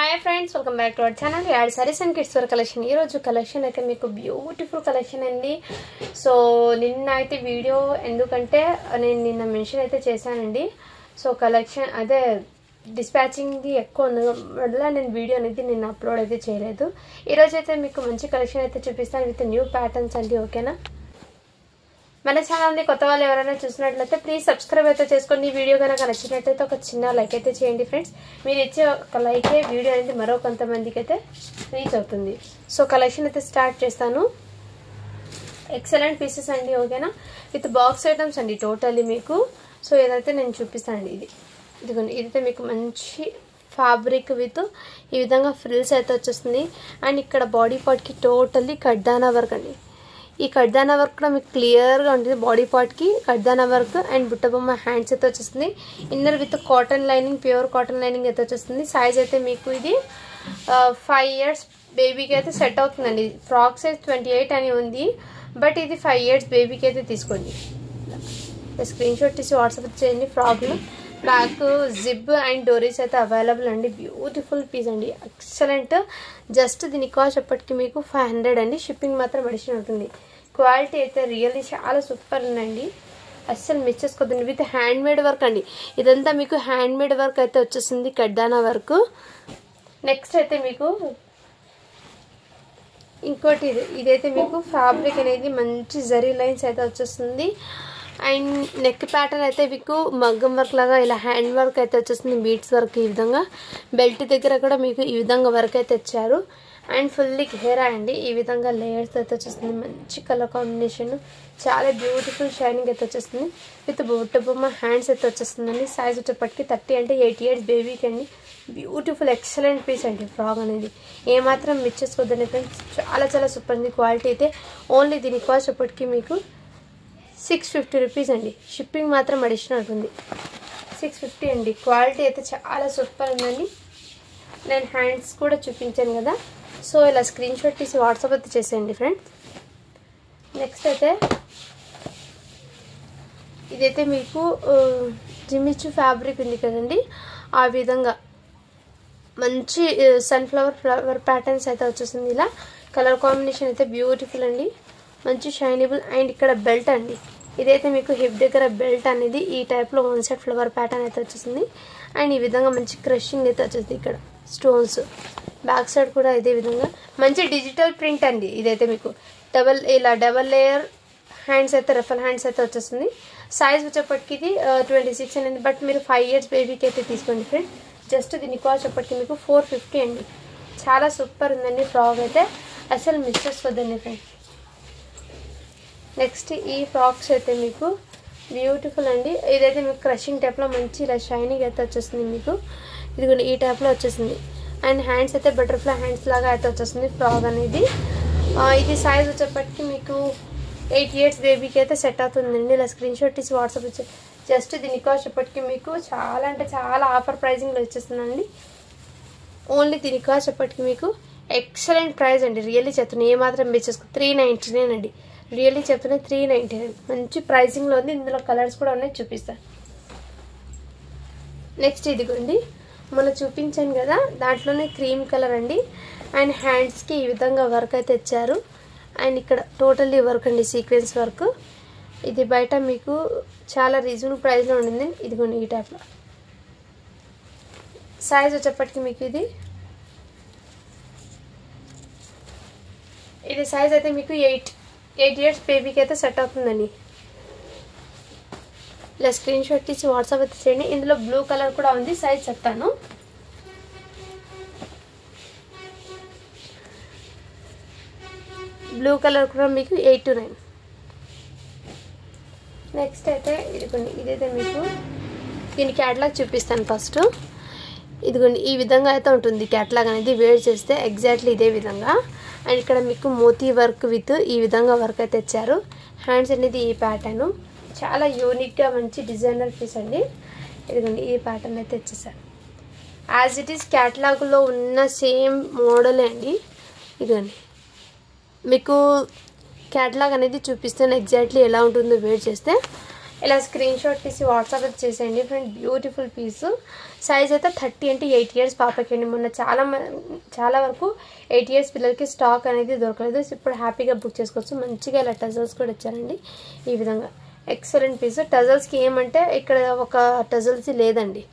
Hi friends welcome back to our channel यार sarees and kids wear collection ఈ రోజు collection అయితే మీకు బ్యూటిఫుల్ కలెక్షన్ అండి సో నిన్న అయితే వీడియో ఎందుకంటే నేను నిన్న మెన్షన్ అయితే చేశానండి సో కలెక్షన్ అదే డిస్పాచింగ్ ది ఎక్కువ వల్ల నేను వీడియో అనేది నిన్న అప్లోడ్ అయితే చేయలేదు ఈ రోజు అయితే మీకు మంచి కలెక్షన్ అయితే చూపిస్తాను విత్ న్యూ ప్యాటర్న్స్ అండి ఓకేనా మన ఛానల్ ని కొత్త వాళ్ళు ఎవరైనా చూసినట్లయితే ప్లీజ్ సబ్స్క్రైబ్ అయితే చేసుకోండి ఈ వీడియో గనుక నచ్చినట్లయితే ఒక చిన్న లైక్ అయితే చేయండి ఫ్రెండ్స్ మీరు ఇచ్చే ఒక లైక్ ఏ వీడియో అనేది మరో కొంతమందికి అయితే రీచ్ అవుతుంది సో కలెక్షన్ అయితే స్టార్ట్ చేస్తాను ఎక్సలెంట్ పీసెస్ అండి ఓకేనా విత్ బాక్స్ ఐటమ్స్ అండి టోటల్లీ మీకు సో ఏదైతే నేను చూపిస్తాను ఇదిగోండి ఇదైతే మీకు మంచి ఫ్యాబ్రిక్ విత్ ఈ విధంగా ఫ్రిల్స్ అయితే వచ్చేస్తుంది అండ్ ఇక్కడ బాడీ పార్ట్ కి టోటల్లీ కడ్దానా వర్క్ అండి ఈ కడ్దానా వర్క్ కూడా మీకు క్లియర్ గా ఉంటుంది బాడీ పార్ట్ కి కడ్దానా వర్క్ అండ్ బుట్టబొమ్మ హ్యాండ్స్ అయితే వచ్చేస్తుంది inner with cotton lining pure cotton lining అయితే వచ్చేస్తుంది సైజ్ అయితే మీకు ఇది 5 ఇయర్స్ బేబీకి అయితే సెట్ అవుతుందండి ఫ్రాక్ సైజ్ 28 అని ఉంది బట్ ఇది 5 ఇయర్స్ బేబీకి అయితే తీసుకోండి స్క్రీన్ షాట్ తీసి వాట్సాప్ చేయండి ఫ్రాక్ బ్యాక్ జిప్ అండ్ డోరీస్ అయితే అవైలబుల్ అండి బ్యూటిఫుల్ పీస్ అండి ఎక్సలెంట్ జస్ట్ దీని కాస్ట్ ఎప్పటికీ మీకు 500 అండి షిప్పింగ్ మాత్రం అడిషన్ ఉంటుంది క్వాలిటీ అయితే రియల్లీ చాలా సూపర్ ఉందండి అస్సలు మిస్ చేసుకోవద్దండి విత్ హ్యాండ్ మేడ్ వర్క్ అండి ఇదంతా మీకు హ్యాండ్ మేడ్ వర్క్ అయితే వచ్చేసింది కడ్దానా వర్క్ నెక్స్ట్ అయితే మీకు ఇంకోటి ఇదైతే మీకు ఫ్యాబ్రిక్ అనేది మంచి జరీ లైన్స్ అయితే వచ్చేస్తుంది అండ్ నెక్ ప్యాటర్న్ అయితే మీకు మగ్గం వర్క్ లాగా ఇలా హ్యాండ్ వర్క్ అయితే వచ్చేస్తుంది బీడ్స్ వర్క్ ఈ విధంగా బెల్ట్ దగ్గర కూడా మీకు ఈ విధంగా వర్క్ అయితే ఇచ్చారు అండ్ ఫుల్లీ ఘేరా అండి ఈ విధంగా లేయర్స్ అయితే వచ్చేస్తుంది మంచి కలర్ కాంబినేషన్ చాలా బ్యూటిఫుల్ షైనింగ్ అయితే వచ్చేస్తుంది విత్ బుట్టబొమ్మ హ్యాండ్స్ అయితే వచ్చేస్తుందండి సైజ్ వచ్చేప్పటికి 30 అంటే 8 ఇయర్స్ బేబీకి అండి బ్యూటిఫుల్ ఎక్సలెంట్ పీస్ అండి ఫ్రాక్ అనేది ఏమాత్రం మిస్ చేసుకోవద్దండి ఫ్రెండ్స్ చాలా చాలా సూపర్ ఉంది క్వాలిటీ అయితే ఓన్లీ దీని కాస్ట్ ఎప్పటికీ మీకు 650 రూపీస్ అండి షిప్పింగ్ మాత్రం అడిషనల్ ఉంటుంది 650 అండి క్వాలిటీ అయితే చాలా సూపర్ ఉందండి నేను హ్యాండ్స్ కూడా చూపించాను కదా సో ఇలా స్క్రీన్ షాట్ తీసి వాట్సాప్ అయితే చేసేయండి ఫ్రెండ్స్ నెక్స్ట్ అయితే ఇదైతే మీకు జిమిచు ఫ్యాబ్రిక్ ఉంది కదండి ఆ విధంగా మంచి సన్ఫ్లవర్ ప్యాటర్న్స్ అయితే వచ్చేసింది ఇలా కలర్ కాంబినేషన్ అయితే బ్యూటిఫుల్ అండి మంచి షైనబుల్ అండ్ ఇక్కడ బెల్ట్ అండి ఇదైతే మీకు హిప్ దగ్గర బెల్ట్ అనేది ఈ టైప్లో వన్ సైడ్ ఫ్లవర్ ప్యాటర్న్ అయితే వచ్చేసింది అండ్ ఈ విధంగా మంచి క్రషింగ్ అయితే వచ్చేసింది ఇక్కడ స్టోన్స్ బ్యాక్ సైడ్ కూడా ఇదే విధంగా మంచి డిజిటల్ ప్రింట్ అండి ఇదైతే మీకు డబల్ లేయర్ హ్యాండ్స్ అయితే రఫల్ హ్యాండ్స్ అయితే వచ్చేస్తుంది సైజ్ వచ్చేప్పటికి ఇది 26 అనేది బట్ మీరు 5 ఇయర్స్ బేబీకి అయితే తీసుకోండి ఫ్రెండ్ జస్ట్ దీని కాస్ట్ వచ్చేప్పటికి మీకు 450 అండి చాలా సూపర్ ఉందండి ఫ్రాక్ అయితే అసలు మిస్ చేసుకోవద్దండి ఫ్రెండ్ నెక్స్ట్ ఈ ఫ్రాక్స్ అయితే మీకు బ్యూటిఫుల్ అండి ఇదైతే మీకు క్రషింగ్ టైప్లో మంచి ఇలా షైనింగ్ అయితే వచ్చేస్తుంది మీకు ఇది ఈ టైప్లో వచ్చేసింది అండ్ హ్యాండ్స్ అయితే బటర్ఫ్లై హ్యాండ్స్ లాగా అయితే వచ్చేస్తుంది ఫ్రాక్ అనేది ఇది సైజ్ వచ్చేప్పటికి మీకు 8 ఇయర్స్ బేబీకి అయితే సెట్ అవుతుందండి ఇలా స్క్రీన్ షాట్ తీసి వాట్సాప్ వచ్చి జస్ట్ దీని కాస్ట్ చెప్పటికి మీకు చాలా అంటే చాలా ఆఫర్ ప్రైజింగ్లో వచ్చేస్తుందండి ఓన్లీ దీని కాస్ట్ చెప్పటికి మీకు ఎక్సలెంట్ ప్రైస్ అండి రియల్లీ చెప్తున్నాను ఏమాత్రం మిస్ చేసుకో 399 అండి రియల్లీ చెప్తున్నా 399 మంచి ప్రైసింగ్లో ఉంది ఇందులో కలర్స్ కూడా ఉన్నాయి చూపిస్తాను నెక్స్ట్ ఇదిగోండి మనం చూపించాను కదా దాంట్లోనే క్రీమ్ కలర్ అండి అండ్ హ్యాండ్స్కి ఈ విధంగా వర్క్ అయితే ఇచ్చారు అండ్ ఇక్కడ టోటల్లీ వర్క్ అండి సీక్వెన్స్ వర్క్ ఇది బయట మీకు చాలా రీజనబుల్ ప్రైస్లో ఉండింది ఇదిగోండి ఈ టైప్లో సైజ్ వచ్చేప్పటికి మీకు ఇది సైజ్ అయితే మీకు 8 ఇయర్స్ బేబీకి అయితే సెట్ అవుతుందండి ఇలా స్క్రీన్ షాట్ తీసి వాట్సాప్ అయితే చేయండి ఇందులో బ్లూ కలర్ కూడా ఉంది సైజ్ చెప్తాను బ్లూ కలర్ కూడా మీకు 8 to 9 నెక్స్ట్ అయితే ఇదైతే మీకు దీని క్యాటలాగ్ చూపిస్తాను ఫస్ట్ ఇదిగోండి ఈ విధంగా అయితే ఉంటుంది క్యాటలాగ్ అనేది వేర్ చేస్తే ఎగ్జాక్ట్లీ ఇదే విధంగా అండ్ ఇక్కడ మీకు మోతీ వర్క్ విత్ ఈ విధంగా వర్క్ అయితే ఇచ్చారు హ్యాండ్స్ అనేది ఈ ప్యాటర్న్ చాలా యూనిక్గా మంచి డిజైనర్ పీస్ అండి ఇదిగోండి ఈ ప్యాటర్న్ అయితే ఇచ్చేసారు యాజ్ ఇట్ ఈస్ క్యాటలాగ్లో ఉన్న సేమ్ మోడలే అండి ఇదిగోండి మీకు క్యాటలాగ్ అనేది చూపిస్తాను ఎగ్జాక్ట్లీ ఎలా ఉంటుందో వేర్ చేస్తే ఇలా స్క్రీన్ షాట్ తీసి వాట్సాప్ అయితే చేసేయండి ఫ్రెండ్. Beautiful piece. సైజ్ అయితే 30 అంటే 8 ఇయర్స్ పాపకి అండి. మొన్న చాలా వరకు 8 ఇయర్స్ పిల్లలకి స్టాక్ అనేది దొరకలేదు. ఇప్పుడు హ్యాపీగా బుక్ చేసుకోవచ్చు. మంచిగా ఇలా టజల్స్ కూడా ఇచ్చారండి ఈ విధంగా. Excellent piece. టజల్స్కి ఏమంటే ఇక్కడ ఒక టజల్స్ లేదండి,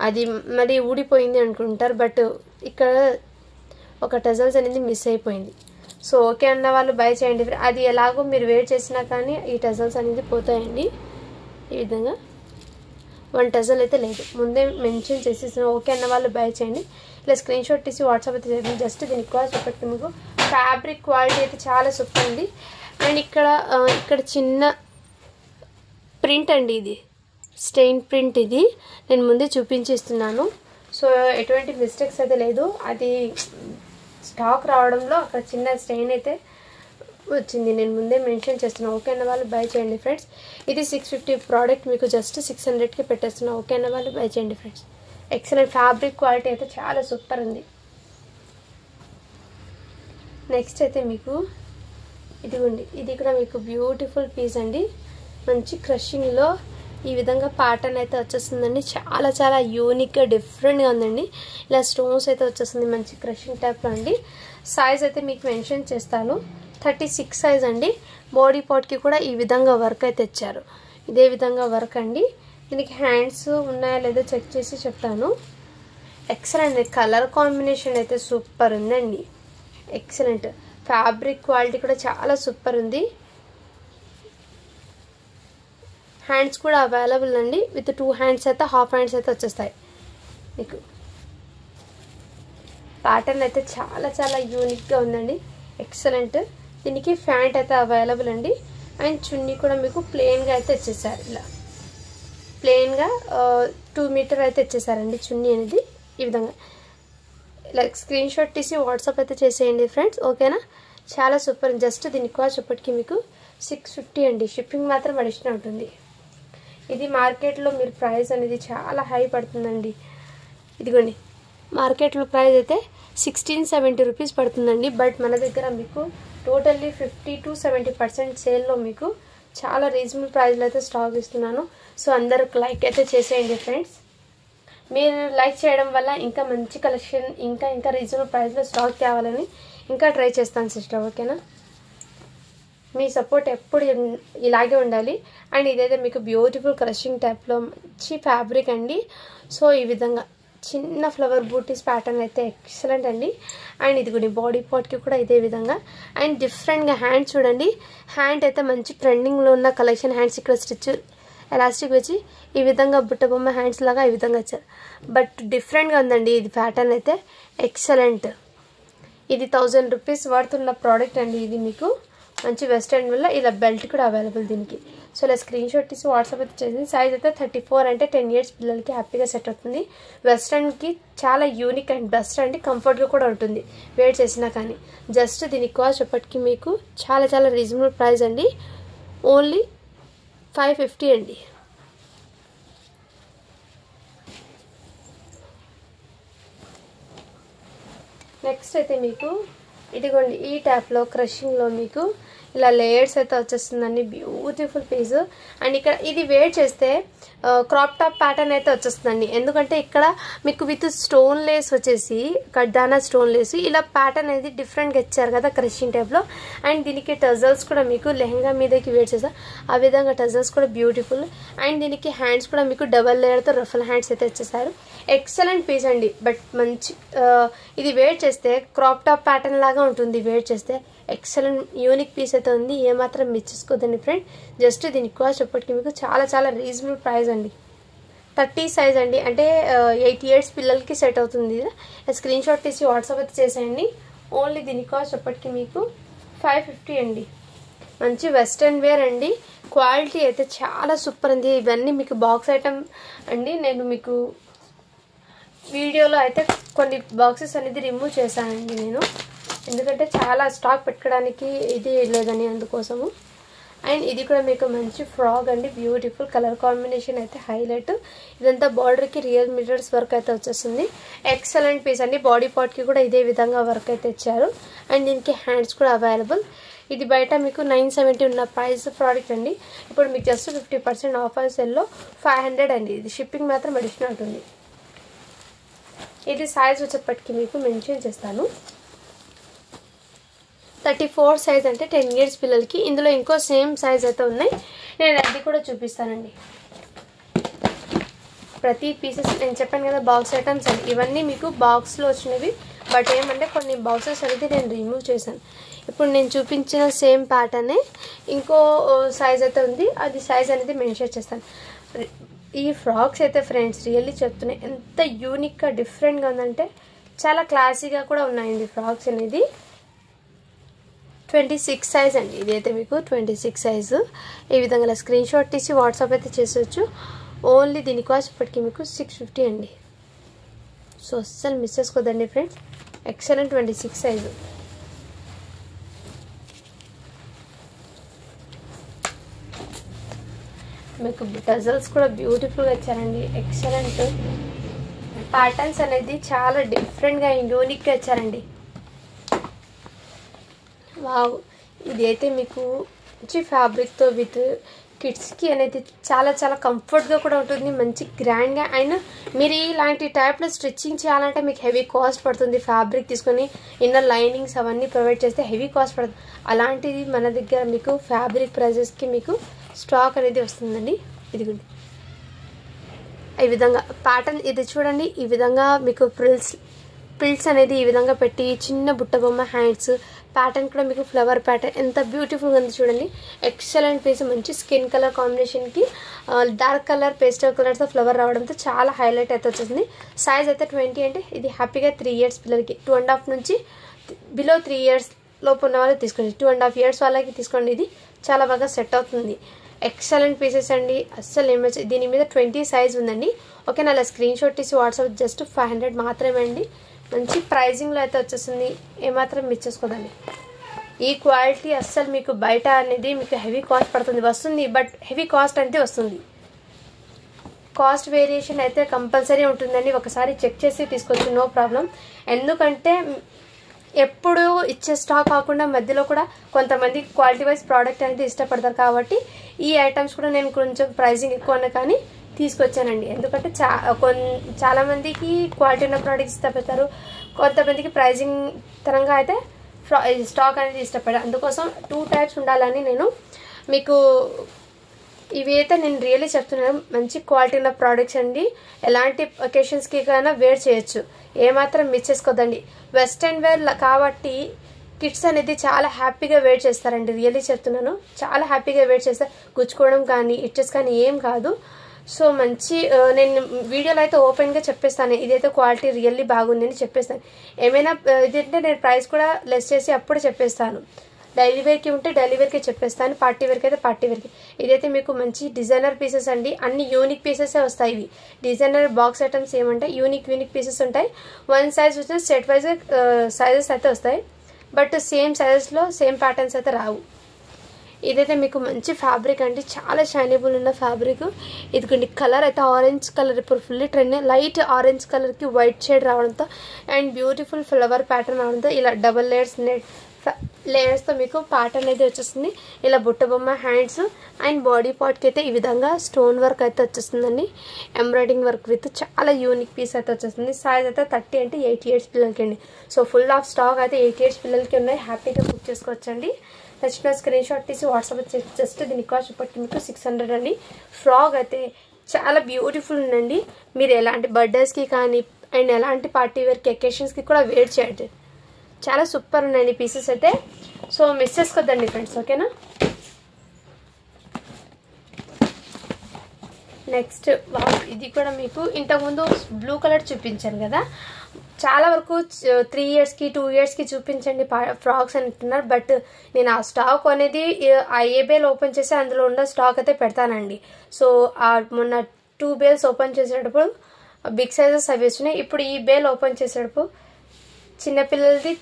అది మరి ఊడిపోయింది అనుకుంటారు, బట్ ఇక్కడ ఒక టజల్స్ అనేది మిస్ అయిపోయింది. సో ఓకే అన్న వాళ్ళు బై చేయండి. అది ఎలాగో మీరు వేర్ చేసినా కానీ ఈ టజల్స్ అనేది పోతాయండి. ఈ విధంగా 1 టజల్ అయితే లేదు, ముందే మెన్షన్ చేసేసిన. ఓకే అన్న వాళ్ళు బై చేయండి. ఇలా స్క్రీన్ షాట్ తీసి వాట్సాప్ అయితే చేయండి. జస్ట్ దీనికి కూడా చెప్పండి మీకు ఫ్యాబ్రిక్ క్వాలిటీ అయితే చాలా సూపర్ ఉంది. అండ్ ఇక్కడ చిన్న ప్రింట్ అండి, ఇది స్టెయిన్ ప్రింట్. ఇది నేను ముందే చూపించేస్తున్నాను. సో ఎటువంటి మిస్టేక్స్ అయితే లేదు, అది స్టాక్ రావడంలో అక్కడ చిన్న స్టెయిన్ అయితే వచ్చింది, నేను ముందే మెన్షన్ చేస్తున్నాను. ఓకే అన్న వాళ్ళు బై చేయండి ఫ్రెండ్స్. ఇది 650 ప్రోడక్ట్ మీకు జస్ట్ 600కి పెట్టేస్తున్నాను. ఓకే అన్న వాళ్ళు బై చేయండి ఫ్రెండ్స్. ఎక్సలెంట్ ఫ్యాబ్రిక్ క్వాలిటీ అయితే చాలా సూపర్ ఉంది. నెక్స్ట్ అయితే మీకు ఇదిగోండి, ఇది కూడా మీకు బ్యూటిఫుల్ పీస్ అండి. మంచి క్రషింగ్లో ఈ విధంగా ప్యాటర్న్ అయితే వచ్చేస్తుందండి. చాలా చాలా యూనిక్గా డిఫరెంట్గా ఉందండి. ఇలా స్టోన్స్ అయితే వచ్చేస్తుంది మంచి క్రషింగ్ టైప్లో అండి. సైజ్ అయితే మీకు మెన్షన్ చేస్తాను, 36 సైజ్ అండి. బాడీ పార్ట్కి కూడా ఈ విధంగా వర్క్ అయితే ఇచ్చారు. ఇదే విధంగా వర్క్ అండి. దీనికి హ్యాండ్స్ ఉన్నాయా లేదో చెక్ చేసి చెప్తాను. ఎక్సలెంట్ కలర్ కాంబినేషన్ అయితే సూపర్ ఉందండి. ఎక్సలెంట్ ఫ్యాబ్రిక్ క్వాలిటీ కూడా చాలా సూపర్ ఉంది. హ్యాండ్స్ కూడా అవైలబుల్ అండి. విత్ 2 హ్యాండ్స్ అయితే హాఫ్ హ్యాండ్స్ అయితే వచ్చేస్తాయి మీకు. ప్యాటర్న్ అయితే చాలా చాలా యూనిక్గా ఉందండి. ఎక్సలెంట్. దీనికి ప్యాంట్ అయితే అవైలబుల్ అండి. అండ్ చున్నీ కూడా మీకు ప్లెయిన్గా అయితే ఇచ్చేసారు. ఇలా ప్లెయిన్గా 2 మీటర్ అయితే ఇచ్చేసారండి చున్నీ అనేది. ఈ విధంగా ఇలా స్క్రీన్ షాట్ తీసి వాట్సాప్ అయితే చేసేయండి ఫ్రెండ్స్. ఓకేనా, చాలా సూపర్. జస్ట్ దీనికి కూడా చెప్పటికి మీకు 650 అండి. షిప్పింగ్ మాత్రం అడిషనల్ ఉంటుంది. ఇది మార్కెట్లో మీరు ప్రైస్ అనేది చాలా హై పడుతుందండి. ఇదిగోండి, మార్కెట్లో ప్రైస్ అయితే 1670 రూపీస్ పడుతుందండి. బట్ మన దగ్గర మీకు టోటల్లీ 50 to 70% సేల్లో మీకు చాలా రీజనబుల్ ప్రైస్లో అయితే స్టాక్ ఇస్తున్నాను. సో అందరూ లైక్ అయితే చేసేయండి ఫ్రెండ్స్. మీరు లైక్ చేయడం వల్ల ఇంకా మంచి కలెక్షన్ ఇంకా రీజనబుల్ ప్రైస్లో స్టాక్ తేవాలని ఇంకా ట్రై చేస్తాను సిస్టర్. ఓకేనా, మీ సపోర్ట్ ఎప్పుడు ఇలాగే ఉండాలి. అండ్ ఇదైతే మీకు బ్యూటిఫుల్ క్రషింగ్ టైప్లో మంచి ఫ్యాబ్రిక్ అండి. సో ఈ విధంగా చిన్న ఫ్లవర్ బూటీస్ ప్యాటర్న్ అయితే ఎక్సలెంట్ అండి. అండ్ ఇది కూడా బాడీ పార్ట్కి కూడా ఇదే విధంగా. అండ్ డిఫరెంట్గా హ్యాండ్ చూడండి, హ్యాండ్ అయితే మంచి ట్రెండింగ్లో ఉన్న కలెక్షన్. హ్యాండ్స్ ఇక్కడ స్టిచ్ ఎలాస్టిక్ వచ్చి ఈ విధంగా బుట్ట బొమ్మ హ్యాండ్స్ లాగా ఈ విధంగా వచ్చారు. బట్ డిఫరెంట్గా ఉందండి ఇది ప్యాటర్న్ అయితే ఎక్సలెంట్. ఇది 1000 రూపీస్ పడుతున్న ప్రోడక్ట్ అండి. ఇది మీకు మంచి వెస్టర్న్ వల్ల ఇలా బెల్ట్ కూడా అవైలబుల్ దీనికి. సో ఇలా స్క్రీన్ షాట్ తీసి వాట్సాప్ అయితే చేసింది. సైజ్ అయితే 34 అంటే 10 ఇయర్స్ పిల్లలకి హ్యాపీగా సెట్ అవుతుంది. వెస్టర్న్కి చాలా యూనిక్ అండ్ బెస్ట్ అండి. కంఫర్ట్గా కూడా ఉంటుంది వేర్ చేసినా కానీ. జస్ట్ దీనికి కాస్ట్ చెప్పటికి మీకు చాలా చాలా రీజనబుల్ ప్రైస్ అండి. ఓన్లీ 550 అండి. నెక్స్ట్ అయితే మీకు ఇదిగోండి ఈ టైప్లో క్రషింగ్లో మీకు ఇలా లేయర్స్ అయితే వచ్చేస్తుందండి. Beautiful piece. అండ్ ఇక్కడ ఇది వేర్ చేస్తే క్రాప్ టాప్ ప్యాటర్న్ అయితే వచ్చేస్తుందండి. ఎందుకంటే ఇక్కడ మీకు విత్ స్టోన్ లేస్ వచ్చేసి కడ్దానా స్టోన్ లేస్ ఇలా ప్యాటర్న్ అనేది డిఫరెంట్గా ఇచ్చారు కదా క్రషింగ్ టైప్లో. అండ్ దీనికి టజల్స్ కూడా మీకు లెహంగా మీదకి వేర్ చేస్తారు ఆ విధంగా టజల్స్ కూడా బ్యూటిఫుల్. అండ్ దీనికి హ్యాండ్స్ కూడా మీకు డబల్ లేయర్తో రఫల్ హ్యాండ్స్ అయితే వచ్చేసారు. ఎక్సలెంట్ పీస్ అండి. బట్ మంచి ఇది వేర్ చేస్తే క్రాప్ టాప్ ప్యాటర్న్ లాగా ఉంటుంది. వేర్ చేస్తే ఎక్సలెంట్ యూనిక్ పీస్ అయితే ఉంది. ఏమాత్రం మిస్ చేసుకోదండి ఫ్రెండ్. జస్ట్ దీనికి కాస్ట్ చెప్పటికి మీకు చాలా చాలా రీజనబుల్ ప్రైస్ అండి. 30 సైజ్ అండి, అంటే 8 ఇయర్స్ పిల్లలకి సెట్ అవుతుంది. స్క్రీన్ షాట్ తీసి వాట్సాప్ అయితే చేసేయండి. ఓన్లీ దీనికి కాస్ట్ చెప్పటికి మీకు 550 అండి. మంచి వెస్ట్రన్ వేర్ అండి. క్వాలిటీ అయితే చాలా సూపర్ ఉంది. ఇవన్నీ మీకు బాక్స్ ఐటమ్ అండి. నేను మీకు వీడియోలో అయితే కొన్ని బాక్సెస్ అనేది రిమూవ్ చేశానండి నేను, ఎందుకంటే చాలా స్టాక్ పెట్టుకోవడానికి ఇది లేదని అందుకోసము. అండ్ ఇది కూడా మీకు మంచి ఫ్రాక్ అండి. బ్యూటిఫుల్ కలర్ కాంబినేషన్ అయితే హైలైట్. ఇదంతా బార్డర్కి రియల్ మిర్రర్స్ వర్క్ అయితే వచ్చేస్తుంది. ఎక్సలెంట్ పీస్ అండి. బాడీ పార్ట్కి కూడా ఇదే విధంగా వర్క్ అయితే ఇచ్చారు. అండ్ దీనికి హ్యాండ్స్ కూడా అవైలబుల్. ఇది బయట మీకు 970 ఉన్న ప్రైస్ ప్రోడక్ట్ అండి. ఇప్పుడు మీకు జస్ట్ 50% ఆఫ్ సేల్లో 500 అండి. ఇది షిప్పింగ్ మాత్రం అడిషనల్ ఉంటుంది. ఇది సైజ్ వచ్చేప్పటికి మీకు మెన్షన్ చేస్తాను. 34 సైజ్ అంటే 10 ఇయర్స్ పిల్లలకి. ఇందులో ఇంకో సేమ్ సైజ్ అయితే ఉన్నాయి, నేను అది కూడా చూపిస్తానండి. ప్రతి పీసెస్ నేను చెప్పాను కదా బాక్స్ ఐటమ్స్ అండి, ఇవన్నీ మీకు బాక్స్లో వచ్చినవి. బట్ ఏమంటే కొన్ని బాక్సెస్ అనేది నేను రిమూవ్ చేశాను. ఇప్పుడు నేను చూపించిన సేమ్ ప్యాటర్నే ఇంకో సైజ్ అయితే ఉంది, అది సైజ్ అనేది మెన్షన్ చేస్తాను. ఈ ఫ్రాక్స్ అయితే ఫ్రెండ్స్ రియల్లీ చెప్తున్నాయి, ఎంత యూనిక్గా డిఫరెంట్గా ఉందంటే చాలా క్లాసీగా కూడా ఉన్నాయండి. ఫ్రాక్స్ అనేది 26 సైజ్ అండి. ఇదైతే మీకు 26 సైజు. ఈ విధంగా స్క్రీన్ షాట్ తీసి వాట్సాప్ అయితే చేసేవచ్చు. ఓన్లీ దీని కాస్ట్ ఇప్పటికీ మీకు 650 అండి. సో అస్సలు మిస్ చేసుకోదండి ఫ్రెండ్స్. Excellent 26 size. మీకు టజల్స్ కూడా బ్యూటిఫుల్గా ఇచ్చారండి. ఎక్సలెంట్ ప్యాటర్న్స్ అనేది చాలా డిఫరెంట్గా యూనిక్గా ఇచ్చారండి. వావ్, ఇది అయితే మీకు మంచి ఫ్యాబ్రిక్తో విత్ కిడ్స్కి అనేది చాలా చాలా కంఫర్ట్గా కూడా ఉంటుంది, మంచి గ్రాండ్గా. అయినా మీరు ఇలాంటి టైప్లో స్టిచ్చింగ్ చేయాలంటే మీకు హెవీ కాస్ట్ పడుతుంది. ఫ్యాబ్రిక్ తీసుకొని ఇన్నర్ లైనింగ్స్ అవన్నీ ప్రొవైడ్ చేస్తే హెవీ కాస్ట్ పడుతుంది. అలాంటిది మన దగ్గర మీకు ఫ్యాబ్రిక్ ప్రైజెస్కి మీకు స్టాక్ అనేది వస్తుందండి. ఇదిగోండి ఈ విధంగా ప్యాటర్న్ ఇది చూడండి. ఈ విధంగా మీకు ప్రిల్స్ అనేది ఈ విధంగా పెట్టి చిన్న బుట్ట బొమ్మ హ్యాండ్స్ ప్యాటర్న్ కూడా మీకు ఫ్లవర్ ప్యాటర్న్ ఎంత బ్యూటిఫుల్గా ఉంది చూడండి. ఎక్సలెంట్ పీస్, మంచి స్కిన్ కలర్ కాంబినేషన్కి డార్క్ కలర్ పేస్టల్ కలర్తో ఫ్లవర్ రావడంతో చాలా హైలైట్ అయితే వచ్చేసింది. సైజ్ అయితే 20 అంటే ఇది హ్యాపీగా 3 ఇయర్స్ పిల్లలకి, 2.5 నుంచి బిలో 3 ఇయర్స్ లోపు ఉన్న వాళ్ళకి తీసుకోండి, 2.5 ఇయర్స్ వాళ్ళకి తీసుకోండి. ఇది చాలా బాగా సెట్ అవుతుంది. ఎక్సలెంట్ పీసెస్ అండి. అస్సలు ఏమొచ్చి దీని మీద 20 సైజ్ ఉందండి. ఓకేనా, అలా స్క్రీన్ షాట్ తీసి వాట్సాప్ జస్ట్ 500 మాత్రమే అండి. మంచి ప్రైజింగ్లో అయితే వచ్చేస్తుంది, ఏమాత్రం మిస్ చేసుకోదండి. ఈ క్వాలిటీ అస్సలు మీకు బయట అనేది మీకు హెవీ కాస్ట్ పడుతుంది వస్తుంది, బట్ హెవీ కాస్ట్ అంటే వస్తుంది. కాస్ట్ వేరియేషన్ అయితే కంపల్సరీ ఉంటుందండి. ఒకసారి చెక్ చేసి తీసుకోవచ్చు, నో ప్రాబ్లం. ఎందుకంటే ఎప్పుడు ఇచ్చే స్టాక్ కాకుండా మధ్యలో కూడా కొంతమంది క్వాలిటీ వైజ్ ప్రోడక్ట్ అనేది ఇష్టపడతారు. కాబట్టి ఈ ఐటమ్స్ కూడా నేను కొంచెం ప్రైజింగ్ ఎక్కువ కానీ తీసుకొచ్చానండి. ఎందుకంటే చాలామందికి క్వాలిటీ ఉన్న ప్రోడక్ట్స్ ఇష్టపడతారు, కొంతమందికి ప్రైజింగ్ తరంగా అయితే స్టాక్ అనేది ఇష్టపడారు. అందుకోసం 2 టైప్స్ ఉండాలని నేను మీకు ఇవి అయితే నేను రియల్లీ చెప్తున్నాను. మంచి క్వాలిటీ ఉన్న ప్రోడక్ట్స్ అండి, ఎలాంటి ఒకేషన్స్కి కైనా వేర్ చేయొచ్చు, ఏమాత్రం మిస్ చేసుకోదండి. వెస్ట్రన్ వేర్ కాబట్టి కిడ్స్ అనేది చాలా హ్యాపీగా వేర్ చేస్తారండి. రియల్లీ చెప్తున్నాను, చాలా హ్యాపీగా వేర్ చేస్తారు. గుచ్చుకోవడం కానీ ఇచ్చెస్ కానీ ఏం కాదు. సో మంచి నేను వీడియోలో అయితే ఓపెన్గా చెప్పేస్తాను, ఇదైతే క్వాలిటీ రియల్లీ బాగుంది అని చెప్పేస్తాను. ఏమైనా ఇదంటే నేను ప్రైస్ కూడా లెస్ చేసి అప్పుడు చెప్పేస్తాను. డైలీ వేర్కి ఉంటే డైలీ వేర్కి చెప్పేస్తాను, పార్టీ వేర్కి అయితే పార్టీ వేర్కి. ఇదైతే మీకు మంచి డిజైనర్ పీసెస్ అండి, అన్ని యూనిక్ పీసెసే వస్తాయి. ఇవి డిజైనర్ బాక్స్ ఐటమ్స్ ఏమంటాయి, యూనిక్ పీసెస్ ఉంటాయి. 1 సైజ్ వచ్చిన సెట్ వైజ్ సైజెస్ అయితే వస్తాయి, బట్ సేమ్ సైజెస్లో సేమ్ ప్యాటర్న్స్ అయితే రావు. ఇదైతే మీకు మంచి ఫ్యాబ్రిక్ అండి, చాలా షైనబుల్ ఉన్న ఫ్యాబ్రిక్. ఇదిగోండి కలర్ అయితే ఆరెంజ్ కలర్ ఇప్పుడు ఫుల్లీ ట్రెండ్, లైట్ ఆరెంజ్ కలర్కి వైట్ షేడ్ రావడంతో అండ్ బ్యూటిఫుల్ ఫ్లవర్ ప్యాటర్న్ రావడంతో ఇలా డబల్ లేయర్స్తో మీకు ప్యాటర్న్ అయితే వచ్చేస్తుంది. ఇలా బుట్ట బొమ్మ హ్యాండ్స్ అండ్ బాడీ పార్ట్కి అయితే ఈ విధంగా స్టోన్ వర్క్ అయితే వచ్చేస్తుందండి, ఎంబ్రాయిడింగ్ వర్క్ విత్ చాలా యూనిక్ పీస్ అయితే వచ్చేస్తుంది. సైజ్ అయితే 30 అంటే 8 ఇయర్స్ పిల్లలకి అండి. సో ఫుల్ ఆఫ్ స్టాక్ అయితే 8 ఇయర్స్ పిల్లలకి ఉన్నాయి, హ్యాపీగా బుక్ చేసుకోవచ్చండి. నచ్చిన స్క్రీన్ షాట్ తీసి వాట్సాప్ జస్ట్ దీని కాస్ట్ ఇప్పటికి మీకు 600 అండి. ఫ్రాక్ అయితే చాలా బ్యూటిఫుల్ ఉందండి, మీరు ఎలాంటి బర్త్డేస్కి కానీ అండ్ ఎలాంటి పార్టీ వేర్కి ఎకేషన్స్కి కూడా వేర్ చేయండి. చాలా సూపర్ ఉన్నాయండి పీసెస్ అయితే, సో మిస్ చేసుకోద్దండి ఫ్రెండ్స్. ఓకేనా, నెక్స్ట్ ఇది కూడా మీకు ఇంతకుముందు బ్లూ కలర్ చూపించాను కదా, చాలా వరకు 3 ఇయర్స్కి 2 ఇయర్స్కి చూపించండి ఫ్రాక్స్ అంటున్నారు. బట్ నేను ఆ స్టాక్ అనేది ఆ ఏ బేల్ ఓపెన్ చేసి అందులో ఉన్న స్టాక్ అయితే పెడతానండి. సో మొన్న 2 బేల్స్ ఓపెన్ చేసేటప్పుడు బిగ్ సైజెస్ అవి వచ్చినాయి. ఇప్పుడు ఈ బేల్ ఓపెన్ చేసేటప్పుడు చిన్నపిల్లలది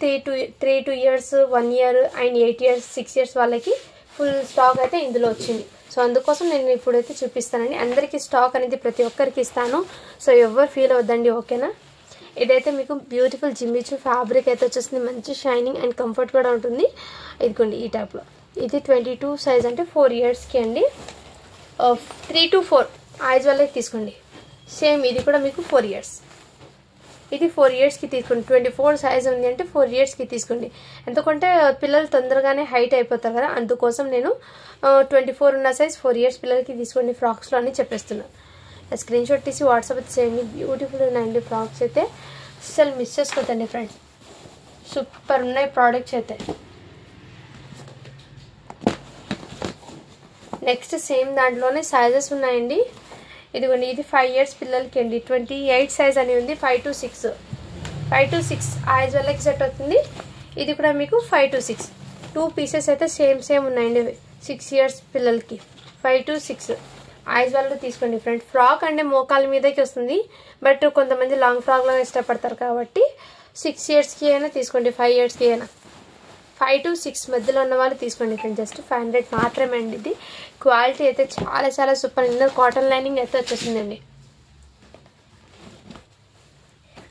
3 years 1 year and 8 years 6 years వాళ్ళకి ఫుల్ స్టాక్ అయితే ఇందులో వచ్చింది. సో అందుకోసం నేను ఇప్పుడైతే చూపిస్తానండి. అందరికీ స్టాక్ అనేది ప్రతి ఒక్కరికి ఇస్తాను, సో ఎవరు ఫీల్ అవ్వద్దండి. ఓకేనా, ఇదైతే మీకు బ్యూటిఫుల్ జిమ్మిచూ ఫ్యాబ్రిక్ అయితే వచ్చేస్తుంది, మంచి షైనింగ్ అండ్ కంఫర్ట్ కూడా ఉంటుంది. ఇదిగోండి ఈ టైప్లో. ఇది 22 సైజ్ అంటే 4 ఇయర్స్కి అండి. 3 to 4 ఐజ్ వాళ్ళకి తీసుకోండి. సేమ్ ఇది కూడా మీకు 4 ఇయర్స్. ఇది 4 ఇయర్స్కి తీసుకోండి. 24 సైజ్ ఉంది అంటే 4 ఇయర్స్కి తీసుకోండి. ఎందుకంటే పిల్లలు తొందరగానే హైట్ అయిపోతారు కదా, అందుకోసం నేను 24 ఉన్న సైజ్ 4 ఇయర్స్ పిల్లలకి తీసుకోండి ఫ్రాక్స్లో అని చెప్పేస్తున్నాను. స్క్రీన్ షాట్ తీసి వాట్సాప్ అయితే చేయండి. బ్యూటిఫుల్ ఉన్నాయండి ఫ్రాక్స్ అయితే, అస్సలు మిస్ చేసుకోవద్దండి ఫ్రెండ్స్. సూపర్ ఉన్నాయి ప్రోడక్ట్స్ అయితే. నెక్స్ట్ సేమ్ దాంట్లోనే సైజెస్ ఉన్నాయండి. ఇదిగోండి ఇది 5 ఇయర్స్ పిల్లలకి అండి. 28 సైజ్ అని ఉంది. 5 to 6 ఐజ్ వాళ్ళకి సెట్ అవుతుంది. ఇది కూడా మీకు 5 to 6 2 పీసెస్ అయితే సేమ్ ఉన్నాయండి. 6 ఇయర్స్ పిల్లలకి 5 to 6 ఐజ్ వాళ్ళు తీసుకోండి ఫ్రెండ్స్. ఫ్రాక్ అంటే మోకాల మీదకి వస్తుంది, బట్ కొంతమంది లాంగ్ ఫ్రాక్ లాగా ఇష్టపడతారు కాబట్టి 6 ఇయర్స్కి అయినా తీసుకోండి, 5 ఇయర్స్కి అయినా. 5 to 6 మధ్యలో ఉన్న వాళ్ళు తీసుకోండి ఫ్రెండ్స్. జస్ట్ 500 మాత్రమే అండి. ఇది క్వాలిటీ అయితే చాలా సూపర్. ఇన్నర్ కాటన్ లైనింగ్ అయితే వచ్చేసిందండి.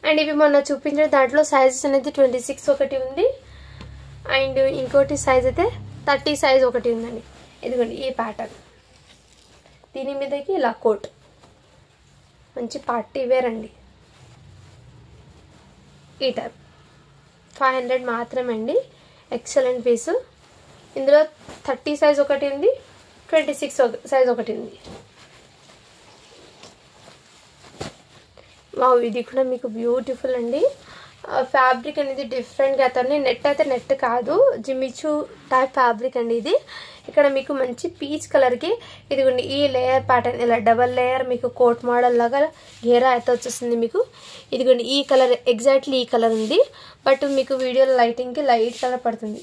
అండ్ ఇవి మొన్న చూపించిన దాంట్లో సైజెస్ అనేది 26 ఒకటి ఉంది, అండ్ ఇంకోటి సైజ్ అయితే 30 సైజ్ ఒకటి ఉందండి. ఇదిగోండి ఈ ప్యాటర్న్, దీని మీదకి ఇలా కోట్, మంచి పార్టీ వేర్ అండి. ఈ టైప్ 500 మాత్రమే అండి. Excellent piece. ఇందులో 30 సైజ్ ఒకటి ఉంది, 26 సైజ్ ఒకటి ఉంది. వావ్, ఇది కూడా మీకు బ్యూటిఫుల్ అండి. ఫ్యాబ్రిక్ అనేది డిఫరెంట్గా అవుతుంది. నెట్ అయితే నెట్ కాదు, జిమ్మిచూ టైప్ ఫ్యాబ్రిక్ అండి ఇది. ఇక్కడ మీకు మంచి పీచ్ కలర్కి ఇదిగోండి ఈ లేయర్ ప్యాటర్న్, ఇలా డబల్ లేయర్ మీకు కోట్ మోడల్ లాగా గేరా అయితే వచ్చేస్తుంది మీకు. ఇదిగోండి ఈ కలర్, ఎగ్జాక్ట్లీ ఈ కలర్ ఉంది, బట్ మీకు వీడియోలో లైటింగ్కి లైట్ కలర్ పడుతుంది.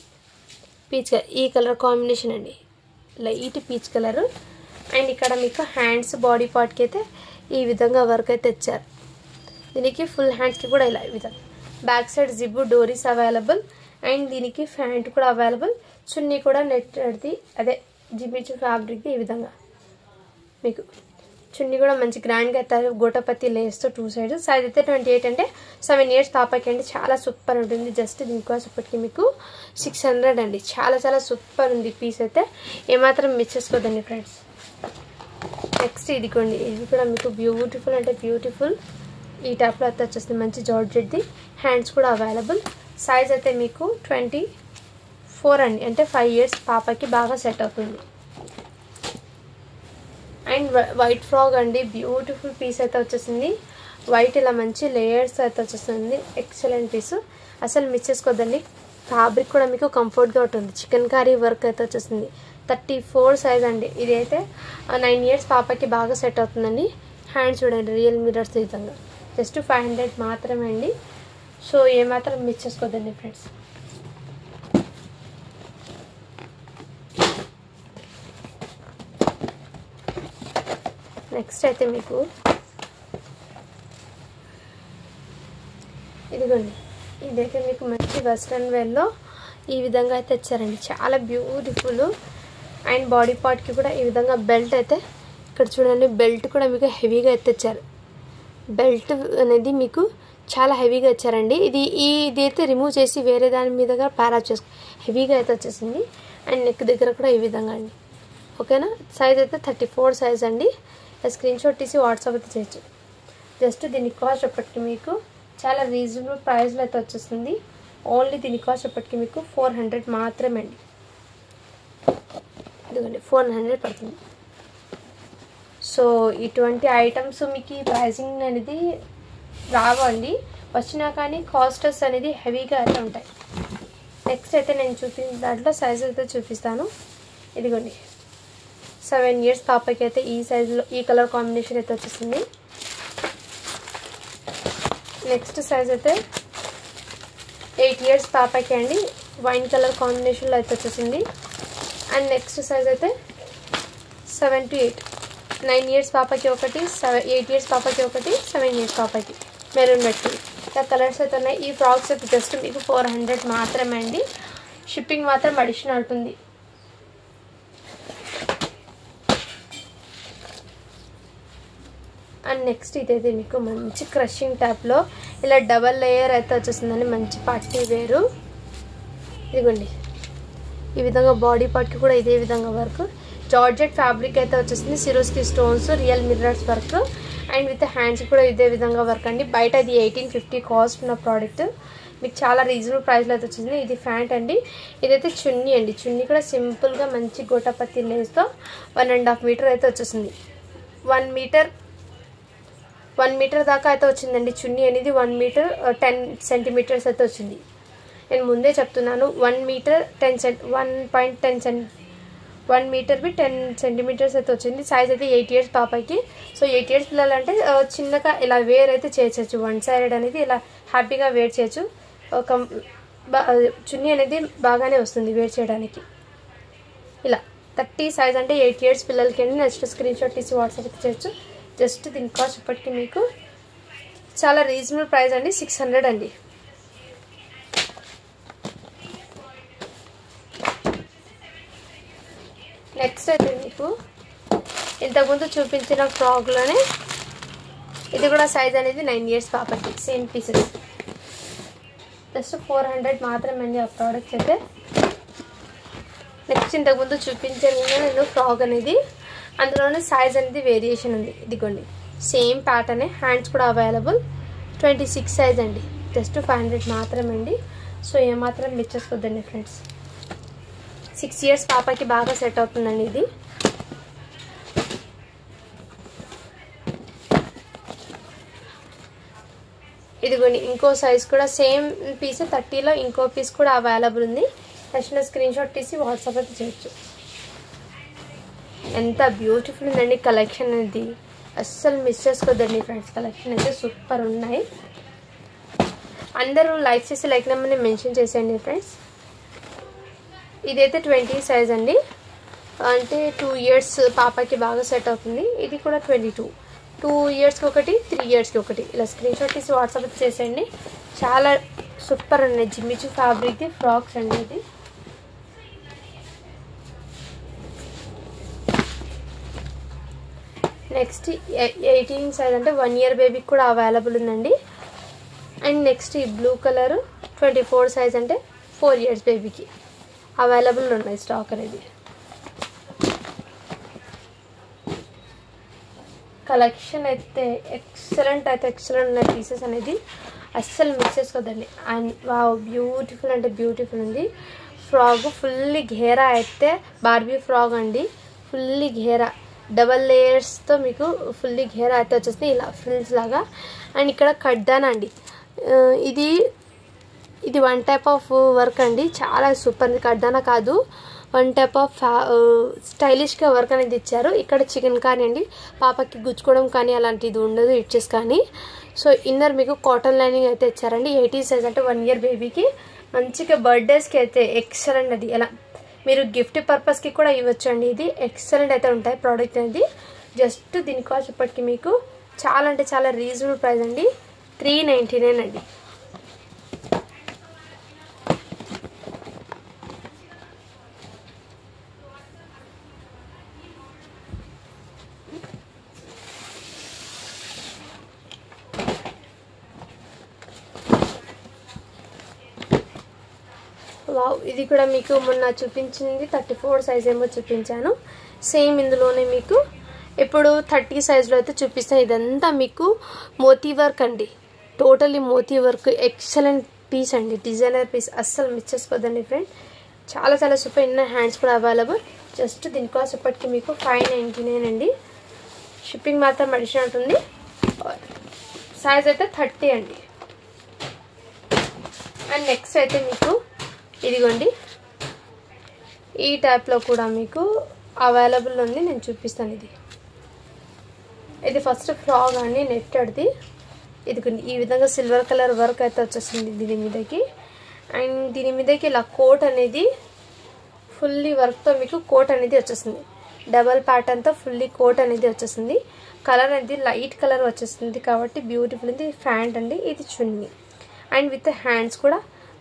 పీచ్ కలర్, ఈ కలర్ కాంబినేషన్ అండి, లైట్ పీచ్ కలర్. అండ్ ఇక్కడ మీకు హ్యాండ్స్ బాడీ పార్ట్కి అయితే ఈ విధంగా వర్క్ అయితే ఇచ్చారు. దీనికి ఫుల్ హ్యాండ్స్కి కూడా ఇలా ఈ విధంగా బ్యాక్ సైడ్ జిబ్బు డోరీస్ అవైలబుల్, అండ్ దీనికి ప్యాంట్ కూడా అవైలబుల్. చున్నీ కూడా నెట్టెడ్ది, అదే జిమ్మిచూ ఫ్యాబ్రిక్ది. ఈ విధంగా మీకు చున్నీ కూడా మంచి గ్రాండ్గా అవుతారు, గోటపత్తి లేస్తో 2 సైడ్. సైజ్ అయితే 28 అంటే 7 ఇయర్స్ పాపకి అండి. చాలా సూపర్ ఉంటుంది. జస్ట్ దీనికోసం ఇప్పటికి మీకు 600 అండి. చాలా సూపర్ ఉంది పీస్ అయితే, ఏమాత్రం మిస్ చేసుకోదండి ఫ్రెండ్స్. నెక్స్ట్ ఇదిగోండి, ఇది కూడా మీకు బ్యూటిఫుల్ అంటే బ్యూటిఫుల్ ఈ టైప్లో అయితే వచ్చేస్తుంది. మంచి జార్జెట్ది, హ్యాండ్స్ కూడా అవైలబుల్. సైజ్ అయితే మీకు 24 అండి, అంటే 5 ఇయర్స్ పాపకి బాగా సెట్ అవుతుంది. అండ్ వైట్ ఫ్రాక్ అండి, బ్యూటిఫుల్ పీస్ అయితే వచ్చేసింది. వైట్ ఇలా మంచి లేయర్స్ అయితే వచ్చేస్తుంది. ఎక్సలెంట్ పీస్, అసలు మిస్ చేసుకోవద్దండి. ఫ్యాబ్రిక్ కూడా మీకు కంఫర్ట్గా ఉంటుంది. చికెన్ కర్రీ వర్క్ అయితే వచ్చేసింది. 34 సైజ్ అండి. ఇది అయితే 9 ఇయర్స్ పాపకి బాగా సెట్ అవుతుందండి. హ్యాండ్స్ చూడండి రియల్ మిరర్స్ విధంగా. జస్ట్ 500 మాత్రమే అండి. సో ఏమాత్రం మిస్ చేసుకోవద్దండి ఫ్రెండ్స్. నెక్స్ట్ అయితే మీకు ఇదిగోండి, ఇదైతే మీకు మంచి వెస్ట్రన్ వేర్లో ఈ విధంగా అయితే ఇచ్చారండి. చాలా బ్యూటిఫుల్. అండ్ బాడీ పార్ట్కి కూడా ఈ విధంగా బెల్ట్ అయితే ఇక్కడ చూడండి, బెల్ట్ కూడా మీకు హెవీగా అయితే ఇచ్చారు. బెల్ట్ అనేది మీకు చాలా హెవీగా ఇచ్చారండి. ఇది అయితే రిమూవ్ చేసి వేరే దాని మీదగా ప్యారప్ చేసుకో, హెవీగా అయితే వచ్చేసింది. అండ్ నెక్ దగ్గర కూడా ఈ విధంగా అండి. ఓకేనా. సైజ్ అయితే 34 సైజ్ అండి. స్క్రీన్ షాట్ తీసి వాట్సాప్ అయితే చేయొచ్చు. జస్ట్ దీని కాస్ట్ ఎప్పటికీ మీకు చాలా రీజనబుల్ ప్రైస్లో అయితే వచ్చేస్తుంది. ఓన్లీ దీని కాస్ట్ ఎప్పటికీ మీకు 400 మాత్రమే అండి. ఇదిగోండి 400 పడుతుంది. సో ఇటువంటి ఐటమ్స్ మీకు ఈ ప్రైజింగ్ అనేది రావండి, వచ్చినా కానీ కాస్టెస్ అనేది హెవీగా అయితే ఉంటాయి. నెక్స్ట్ అయితే నేను చూపించిన దాంట్లో సైజ్ అయితే చూపిస్తాను. ఇదిగోండి 7 ఇయర్స్ పాపకి అయితే ఈ సైజులో ఈ కలర్ కాంబినేషన్ అయితే వచ్చేసింది. నెక్స్ట్ సైజ్ అయితే 8 ఇయర్స్ పాపకి అండి, వైన్ కలర్ కాంబినేషన్లో అయితే వచ్చేసింది. అండ్ నెక్స్ట్ సైజ్ అయితే 7 to 8, 9 ఇయర్స్ పాపకి ఒకటి, 8 ఇయర్స్ పాపకి ఒకటి, 7 ఇయర్స్ పాపకి మెరూన్ మెట్టి. ఇలా కలర్స్ అయితే ఉన్నాయి. ఈ ఫ్రాక్స్ అయితే జస్ట్ మీకు 400 మాత్రమే అండి. షిప్పింగ్ మాత్రం అడిషనల్ ఉంటుంది. అండ్ నెక్స్ట్ ఇదైతే మీకు మంచి క్రషింగ్ టైప్లో ఇలా డబల్ లేయర్ అయితే వచ్చేస్తుందండి. మంచి పార్టీ వేరు. ఇదిగోండి ఈ విధంగా బాడీ పార్ట్కి కూడా ఇదే విధంగా వర్క్. జార్జెట్ ఫ్యాబ్రిక్ అయితే వచ్చేసింది. Swarovski stones, real mirrors work and with hands కూడా ఇదే విధంగా వర్క్ అండి. బయట ఇది 1850 కాస్ట్ ఉన్న ప్రోడక్ట్. మీకు చాలా రీజనబుల్ ప్రైస్లో అయితే వచ్చింది. ఇది ఫ్యాంట్ అండి. ఇదైతే చున్నీ అండి. చున్నీ కూడా సింపుల్గా మంచి గోటాపత్తి లేస్తో 1.5 మీటర్ అయితే వచ్చేసింది. 1 మీటర్ దాకా అయితే వచ్చిందండి. చున్నీ అనేది 1 మీటర్ 10 సెంటీమీటర్స్ అయితే వచ్చింది. నేను ముందే చెప్తున్నాను 1 మీటర్ 1 మీటర్వి 10 సెంటీమీటర్స్ అయితే వచ్చింది. సైజ్ అయితే 8 ఇయర్స్ పాపకి. సో 8 ఇయర్స్ పిల్లలంటే చిన్నగా ఇలా వేర్ అయితే చేయొచ్చు. 1 సైడ్ అనేది ఇలా హ్యాపీగా వేర్ చేయొచ్చు. చున్నీ అనేది బాగానే వస్తుంది వేర్ చేయడానికి. ఇలా 30 సైజ్ అంటే 8 ఇయర్స్ పిల్లలకి అండి. నెక్స్ట్ స్క్రీన్ షాట్ తీసి వాట్సాప్ అయితే చేయొచ్చు. జస్ట్ దీని కాస్ట్ ఇప్పటికీ మీకు చాలా రీజనబుల్ ప్రైస్ అండి. 600 అండి. నెక్స్ట్ అయితే మీకు ఇంతకుముందు చూపించిన ఫ్రాక్లోనే ఇది కూడా సైజ్ అనేది 9 ఇయర్స్ పాపకి. సేమ్ పీసెస్ జస్ట్ 400 మాత్రమే అండి ఆ ప్రోడక్ట్స్ అయితే. నెక్స్ట్ ఇంతకుముందు చూపించాను నేను ఫ్రాక్ అనేది. అందులోనే సైజ్ అనేది వేరియేషన్ ఉంది. ఇదిగోండి సేమ్ ప్యాటర్నే. హ్యాండ్స్ కూడా అవైలబుల్. 26 సైజ్ అండి. జస్ట్ 500 మాత్రమే అండి. సో ఏమాత్రం మిస్ చేసుకోవద్దండి ఫ్రెండ్స్. 6 ఇయర్స్ పాపకి బాగా సెట్ అవుతుందండి ఇది. ఇదిగోండి ఇంకో సైజ్ కూడా సేమ్ పీస్ 30లో ఇంకో పీస్ కూడా అవైలబుల్ ఉంది. నెక్స్ట్ స్క్రీన్ షాట్ తీసి వాట్సాప్ అయితే చేయొచ్చు. ఎంత బ్యూటిఫుల్ ఉందండి కలెక్షన్ అనేది. అస్సలు మిస్ చేసుకోవద్దండి ఫ్రెండ్స్. కలెక్షన్ అయితే సూపర్ ఉన్నాయి. అందరూ లైక్ చేసి లైక్ నెంబర్ని మెన్షన్ చేసేయండి ఫ్రెండ్స్. ఇదైతే 20 సైజ్ అండి. అంటే 2 ఇయర్స్ పాపకి బాగా సెట్ అవుతుంది. ఇది కూడా 22. 2 ఇయర్స్కి ఒకటి, 3 ఇయర్స్కి ఒకటి. ఇలా స్క్రీన్ షాట్ తీసి వాట్సాప్ చేసేయండి. చాలా సూపర్ అండి. జిమ్మిచూ ఫ్యాబ్రిక్ది ఫ్రాక్స్ అండి ఇది. నెక్స్ట్ 18 సైజ్ అంటే 1 ఇయర్ బేబీకి కూడా అవైలబుల్ ఉందండి. అండ్ నెక్స్ట్ ఈ బ్లూ కలర్ 24 సైజ్ అంటే 4 ఇయర్స్ బేబీకి అవైలబుల్ ఉన్నాయి స్టాక్ అనేది. కలెక్షన్ అయితే ఎక్సలెంట్ ఉన్నాయి పీసెస్ అనేది. అస్సలు మిస్ చేసుకోదండి. అండ్ వావ్ బ్యూటిఫుల్ అంటే బ్యూటిఫుల్ ఉంది. ఫ్రాక్ ఫుల్లీ ఘేరా అయితే బార్బీ ఫ్రాక్ అండి. ఫుల్లీ ఘేరా డబల్ లేయర్స్తో మీకు ఫుల్లీ ఘేరా అయితే వచ్చేస్తుంది ఇలా ఫ్రిల్స్ లాగా. అండ్ ఇక్కడ కడ్దానా అండి. ఇది 1 టైప్ ఆఫ్ వర్క్ అండి. చాలా సూపర్ ఉంది. కడ్దానా కాదు, 1 టైప్ ఆఫ్ స్టైలిష్గా వర్క్ అనేది ఇచ్చారు. ఇక్కడ చికెన్ కానీ అండి. పాపకి గుచ్చుకోవడం కానీ అలాంటిది ఉండదు. ఇచ్చేస్ కానీ. సో ఇన్నర్ మీకు కాటన్ లైనింగ్ అయితే ఇచ్చారండి. 18 సైజ్ అంటే 1 ఇయర్ బేబీకి మంచిగా బర్త్డేస్కి అయితే ఎక్సలెంట్ అది. ఎలా మీరు గిఫ్ట్ పర్పస్కి కూడా ఇవ్వచ్చు అండి. ఇది ఎక్సలెంట్ అయితే ఉంటాయి ప్రోడక్ట్ అనేది. జస్ట్ దీని కాస్ట్ ఇప్పటికి మీకు చాలా అంటే చాలా రీజనబుల్ ప్రైస్ అండి. 399 అండి. వావ్ ఇది కూడా మీకు మొన్న చూపించింది 34 సైజ్ ఏమో చూపించాను. సేమ్ ఇందులోనే మీకు ఇప్పుడు 30 సైజ్లో అయితే చూపిస్తాను. ఇదంతా మీకు మోతీ వర్క్ అండి. Totally moti work. Excellent piece అండి. Designer piece. అస్సలు మిస్ చేసుకోవద్దండి ఫ్రెండ్. చాలా చాలా సూపర్. ఇన్నర్ హ్యాండ్స్ కూడా అవైలబుల్. జస్ట్ దీని కాస్ట్ ఇప్పటికి మీకు 599 అండి. షిప్పింగ్ మాత్రం అడిషనల్ ఉంటుంది. సైజ్ అయితే 30 అండి. అండ్ నెక్స్ట్ అయితే మీకు ఇదిగోండి ఈ టైప్లో కూడా మీకు అవైలబుల్ ఉంది. నేను చూపిస్తాను. ఇది ఫస్ట్ ఫ్రాక్ అండి. నెట్టెడ్ది. ఇదిగోండి ఈ విధంగా సిల్వర్ కలర్ వర్క్ అయితే వచ్చేసింది దీని మీదకి. అండ్ దీని మీదకి ఇలా కోట్ అనేది ఫుల్లీ వర్క్తో మీకు కోట్ అనేది వచ్చేసింది. డబల్ ప్యాటర్న్తో ఫుల్లీ కోట్ అనేది వచ్చేసింది. కలర్ అనేది లైట్ కలర్ వచ్చేస్తుంది కాబట్టి బ్యూటిఫుల్ ఉంది. ఫ్యాంట్ అండి. ఇది చున్నీ. అండ్ విత్ హ్యాండ్స్ కూడా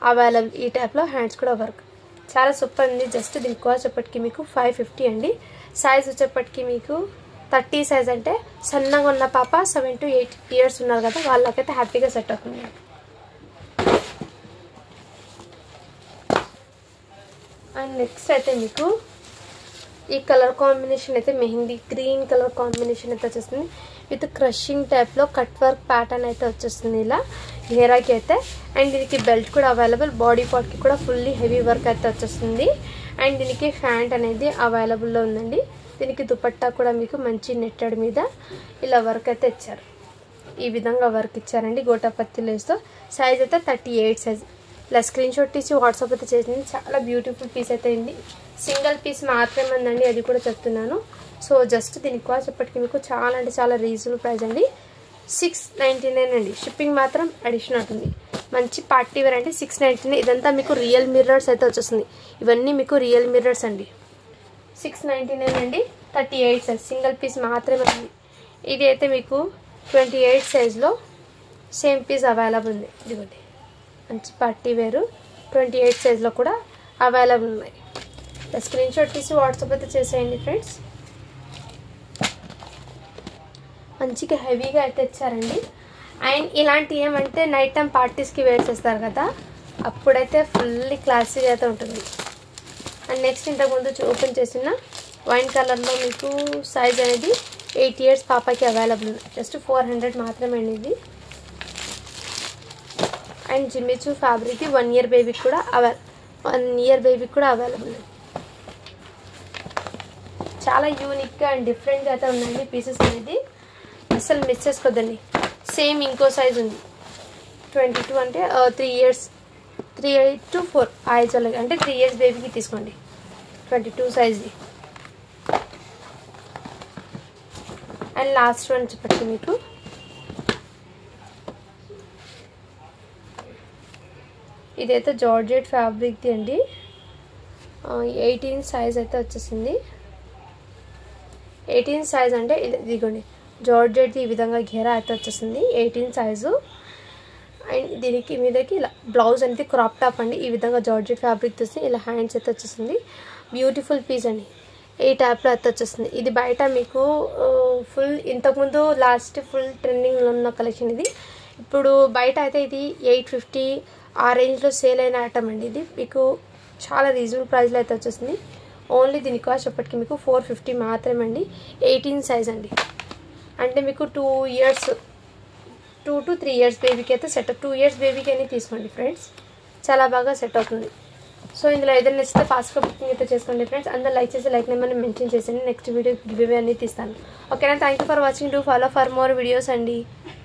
అవైలబుల్. ఈ టైప్లో హ్యాండ్స్ కూడా వర్క్ చాలా సూపర్ ఉంది. జస్ట్ దీని కాస్ట్ వచ్చేప్పటికి మీకు 550 అండి. సైజ్ వచ్చేప్పటికి మీకు 30 సైజ్ అంటే సన్నగా ఉన్న పాప 7 to 8 ఇయర్స్ ఉన్నారు కదా వాళ్ళకైతే హ్యాపీగా సెట్ అవుతుంది. అండ్ నెక్స్ట్ అయితే మీకు ఈ కలర్ కాంబినేషన్ అయితే మెహందీ గ్రీన్ కలర్ కాంబినేషన్ అయితే వచ్చేస్తుంది విత్ క్రషింగ్ టైప్లో కట్ వర్క్ ప్యాటర్న్ అయితే వచ్చేస్తుంది ఇలా హెయిరాకి అయితే. అండ్ దీనికి బెల్ట్ కూడా అవైలబుల్, బాడీ పార్ట్కి కూడా ఫుల్లీ హెవీ వర్క్ అయితే వచ్చేస్తుంది. అండ్ దీనికి ఫ్యాంట్ అనేది అవైలబుల్లో ఉందండి. దీనికి దుపట్టా కూడా మీకు మంచి నెట్టెడ్ మీద ఇలా వర్క్ అయితే ఇచ్చారు. ఈ విధంగా వర్క్ ఇచ్చారండి గోటాపత్తి లేస్తో. సైజ్ అయితే 38 సైజ్. ఇలా స్క్రీన్ షాట్ తీసి వాట్సాప్ అయితే చేసింది. చాలా బ్యూటిఫుల్ పీస్ అయితే అండి. సింగిల్ పీస్ మాత్రమే ఉందండి, అది కూడా చెప్తున్నాను. సో జస్ట్ దీనికి కాస్ట్ చెప్పటికి మీకు చాలా అంటే చాలా రీజనబుల్ ప్రైస్ అండి. 699 అండి. షిప్పింగ్ మాత్రం అడిషనల్ ఉంటుంది. మంచి పార్టీ వేర్ అండి. 699. ఇదంతా మీకు రియల్ మిర్రర్స్ అయితే వచ్చేస్తుంది. ఇవన్నీ మీకు రియల్ మిర్రర్స్ అండి. 699 అండి. 38 సైజ్ సింగిల్ పీస్ మాత్రమే ఉంది. ఇది అయితే మీకు 28 సైజ్లో సేమ్ పీస్ అవైలబుల్ ఉంది. ఇదిగోండి మంచి పార్టీ వేరు 28 సైజ్లో కూడా అవైలబుల్ ఉన్నాయి. స్క్రీన్ షాట్ తీసి వాట్సాప్ అయితే చేసేయండి ఫ్రెండ్స్. మంచిగా హెవీగా అయితే ఇచ్చారండి. అండ్ ఇలాంటి ఏమంటే నైట్ టైం పార్టీస్కి వేర్ చేస్తారు కదా అప్పుడైతే ఫుల్లీ క్లాసీగా అయితే ఉంటుంది. అండ్ నెక్స్ట్ ఇంతకుముందు ఓపెన్ చేసిన వైన్ కలర్లో మీకు సైజ్ అనేది 8 ఇయర్స్ పాపకి అవైలబుల్ ఉంది. జస్ట్ 400 మాత్రమే అండి ఇది. అండ్ జిమ్మిచూ ఫ్యాబ్రిక్ 1 ఇయర్ బేబీకి కూడా 1 ఇయర్ బేబీకి కూడా అవైలబుల్ ఉంది. చాలా యూనిక్గా అండ్ డిఫరెంట్గా అయితే ఉందండి పీసెస్ అనేది. అసలు మిస్ చేసుకోద్దండి. సేమ్ ఇంకో సైజ్ ఉంది 22 అంటే 3 ఇయర్స్ 3 to 4 ఐజ్ వాళ్ళకి అంటే 3 ఇయర్స్ బేబీకి తీసుకోండి 22 సైజ్ది. అండ్ లాస్ట్ వన్ చెప్పండి మీకు ఇదైతే జార్జెట్ ఫ్యాబ్రిక్ది అండి. 18 సైజ్ అయితే వచ్చేసింది. 18 సైజ్ అంటే ఇదిగోండి జార్జెట్ది ఈ విధంగా ఘేరా అయితే వచ్చేసింది 18 సైజు. అండ్ దీనికి మీదకి ఇలా బ్లౌజ్ అనేది క్రాప్ టాప్ అండి. ఈ విధంగా జార్జెట్ ఫ్యాబ్రిక్ తీసి ఇలా హ్యాండ్స్ అయితే వచ్చేసింది. బ్యూటిఫుల్ పీస్ అండి. ఈ టైప్లో అయితే వచ్చేస్తుంది. ఇది బయట మీకు ఫుల్ ఇంతకుముందు లాస్ట్ ఫుల్ ట్రెండింగ్లో ఉన్న కలెక్షన్ ఇది. ఇప్పుడు బయట అయితే ఇది 850 ఆ రేంజ్లో సేల్ అయిన ఐటమ్ అండి. ఇది మీకు చాలా రీజనబుల్ ప్రైస్లో అయితే వచ్చేసింది. ఓన్లీ దీని కాస్ట్ చెప్పటికి మీకు 450 మాత్రమే అండి. 18 సైజ్ అండి. అంటే మీకు 2 to 3 ఇయర్స్ బేబీకి అయితే సెట్ 2 ఇయర్స్ బేబీకి అని తీసుకోండి ఫ్రెండ్స్. చాలా బాగా సెట్ అవుతుంది. సో ఇందులో ఏదైనా నచ్చితే ఫాస్ట్గా బుకింగ్ అయితే చేసుకోండి ఫ్రెండ్స్. అందరూ లైక్ చేసి లైక్ నెంబర్ని మెన్షన్ చేసేయండి. నెక్స్ట్ వీడియో గివ్ అవే అన్నీ తీస్తాను. ఓకేనా. Thank you for watching. Do follow for more videos అండి.